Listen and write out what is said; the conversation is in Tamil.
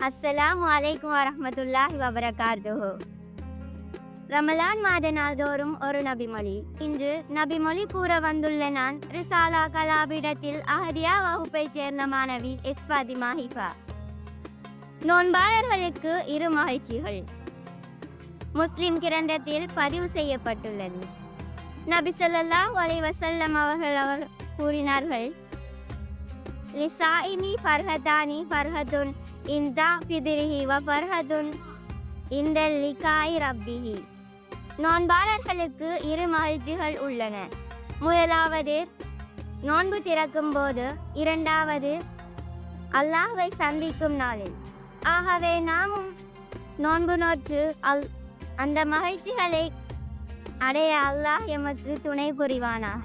அஸ்ஸலாமு அலைக்கும் வரஹ்மத்துல்லாஹி வபரகாத்துஹு. ரமலான் மாத நாள்தோறும் ஒரு நபிமொழி. இன்று நபிமொழி கூற வந்துள்ள நான் ரிசாலா கலாபிடத்தில் அஹதியா வகுப்பைச் சேர்ந்த மாணவி எஸ் ஃபாத்திமா ஹிஃபா. நோன்பாளர்களுக்கு இரு மகிழ்ச்சிகள். முஸ்லிம் கிரந்தத்தில் பதிவு செய்யப்பட்டுள்ளது. நபி ஸல்லல்லாஹு அலைஹி வஸல்லம் அவர்கள் கூறினார்கள், லிசாயிமி ஃபர்ஹதானி ஃபர்ஹதுன் இந்தா ஃபித்ரிஹி வ ஃபர்ஹதுன் இந்தல் லிகாய் ரப்பிஹி. நோன்பாளர்களுக்கு இரு மகிழ்ச்சிகள் உள்ளன. முதலாவது நோன்பு திறக்கும் போது, இரண்டாவது அல்லாஹ்வை சந்திக்கும் நாளில். ஆகவே நாமும் நோன்பு நோற்று அந்த மகிழ்ச்சிகளை அடைய அல்லாஹ் எமக்கு துணை புரிவானாக.